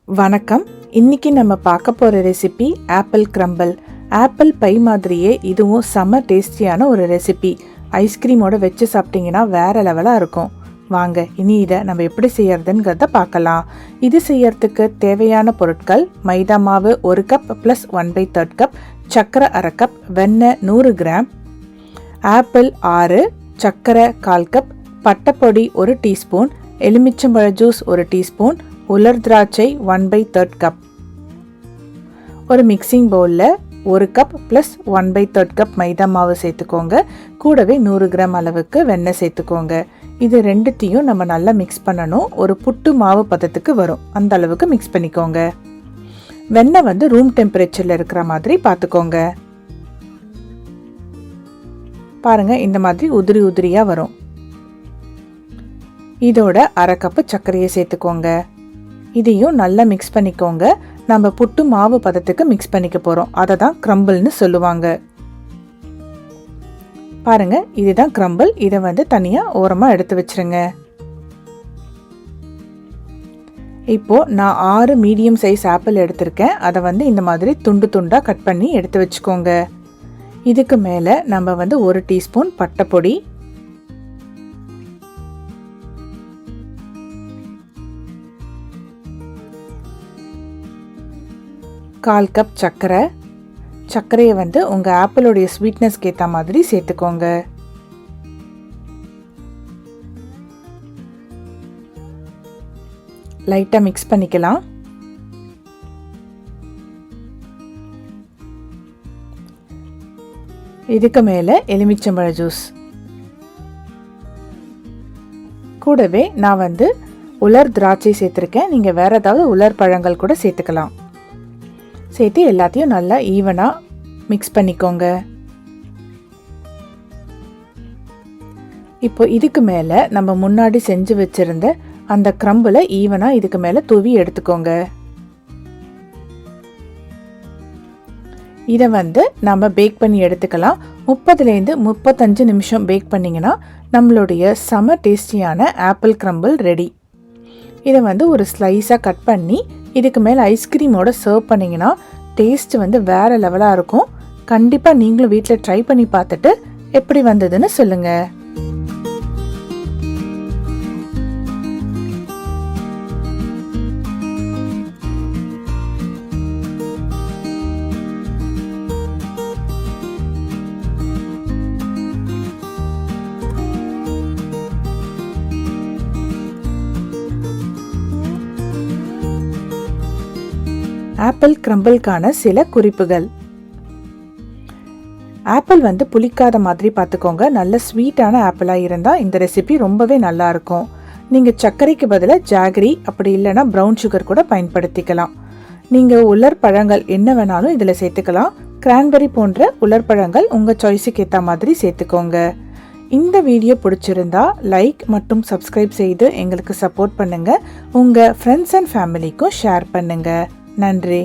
வணக்கம். இன்னைக்கு நம்ம பார்க்க போகிற recipe apple crumble. Apple pie மாதிரியே இதுவும் செம்ம டேஸ்டியான ஒரு ரெசிபி. ஐஸ்கிரீமோட வச்சு சாப்பிட்டிங்கன்னா வேறு லெவலாக இருக்கும். வாங்க இனி இதை நம்ம எப்படி செய்யறதுங்கிறத பார்க்கலாம். இது செய்யறதுக்கு தேவையான பொருட்கள்: மைதா மாவு 1 கப் ப்ளஸ் 1/3 கப், சர்க்கரை 1/2 கப், வெண்ணெய் 100 கிராம், ஆப்பிள் 6, சர்க்கரை 1/4 கப், பட்டைப்பொடி 1 டீஸ்பூன், எலுமிச்சம்பழ ஜூஸ் 1 டீஸ்பூன், உலர் திராட்சை 1/3 கப். ஒரு மிக்சிங் பவுலில் 1 கப் ப்ளஸ் 1/3 கப் மைதா மாவு சேர்த்துக்கோங்க. கூடவே 100 கிராம் அளவுக்கு வெண்ணெய் சேர்த்துக்கோங்க. இது ரெண்டுத்தையும் நம்ம நல்லா மிக்ஸ் பண்ணணும். ஒரு புட்டு மாவு பதத்துக்கு வரும், அந்த அளவுக்கு மிக்ஸ் பண்ணிக்கோங்க. வெண்ணெய் ரூம் டெம்பரேச்சரில் இருக்கிற மாதிரி பார்த்துக்கோங்க. பாருங்க, இந்த மாதிரி உதிரி உதிரியாக வரும். இதோட 1/2 கப்பு சர்க்கரையை சேர்த்துக்கோங்க. இதையும் நல்லா மிக்ஸ் பண்ணிக்கோங்க. நம்ம புட்டு மாவு பதத்துக்கு மிக்ஸ் பண்ணிக்க போகிறோம். அதை தான் கிரம்பிள்னு சொல்லுவாங்க. பாருங்க, இதுதான் கிரம்பிள். இதை தனியாக ஓரமாக எடுத்து வச்சிருங்க. இப்போ நான் 6 மீடியம் சைஸ் ஆப்பிள் எடுத்திருக்கேன். அதை இந்த மாதிரி துண்டு துண்டாக கட் பண்ணி எடுத்து வச்சுக்கோங்க. இதுக்கு மேலே நம்ம 1 டீஸ்பூன் பட்டைப்பொடி, 1/4 கப் சர்க்கரையை உங்கள் ஆப்பிளோடைய ஸ்வீட்னஸ்க்கு ஏற்ற மாதிரி சேர்த்துக்கோங்க. லைட்டாக மிக்ஸ் பண்ணிக்கலாம். இதுக்கு மேலே எலுமிச்சம்பழ ஜூஸ், கூடவே நான் உலர் திராட்சை சேர்த்துருக்கேன். நீங்கள் வேறு ஏதாவது உலர் பழங்கள் கூட சேர்த்துக்கலாம். சேர்த்து எல்லாத்தையும் நல்லா ஈவனாக மிக்ஸ் பண்ணிக்கோங்க. இப்போ இதுக்கு மேலே நம்ம முன்னாடி செஞ்சு வச்சுருந்த அந்த கிரம்பில் ஈவனாக இதுக்கு மேலே தூவி எடுத்துக்கோங்க. இதை நம்ம பேக் பண்ணி எடுத்துக்கலாம். 30லேருந்து 35 நிமிஷம் பேக் பண்ணிங்கன்னா நம்மளுடைய செம டேஸ்டியான ஆப்பிள் கிரம்பிள் ரெடி. இதை ஒரு ஸ்லைஸாக கட் பண்ணி இதுக்கு மேலே ஐஸ்கிரீமோட சர்வ் பண்ணிங்கன்னா டேஸ்ட் வேறு லெவலாக இருக்கும். கண்டிப்பாக நீங்களும் வீட்டில் ட்ரை பண்ணி பார்த்துட்டு எப்படி வந்ததுன்னு சொல்லுங்கள். ஆப்பிள் கிரம்பிள்கான சில குறிப்புகள்: ஆப்பிள் புளிக்காத மாதிரி பார்த்துக்கோங்க. நல்ல ஸ்வீட்டான ஆப்பிளாக இருந்தால் இந்த ரெசிபி ரொம்பவே நல்லா இருக்கும். நீங்கள் சர்க்கரைக்கு பதிலாக ஜாகரி, அப்படி இல்லைன்னா ப்ரௌன் சுகர் கூட பயன்படுத்திக்கலாம். நீங்கள் உலர் பழங்கள் என்ன வேணாலும் இதில் சேர்த்துக்கலாம். கிரான்பெரி போன்ற உலர் பழங்கள் உங்கள் சாய்ஸுக்கு ஏற்ற மாதிரி சேர்த்துக்கோங்க. இந்த வீடியோ பிடிச்சிருந்தா லைக் மற்றும் சப்ஸ்கிரைப் செய்து எங்களுக்கு சப்போர்ட் பண்ணுங்கள். உங்கள் ஃப்ரெண்ட்ஸ் அண்ட் ஃபேமிலிக்கும் ஷேர் பண்ணுங்கள். நன்றி.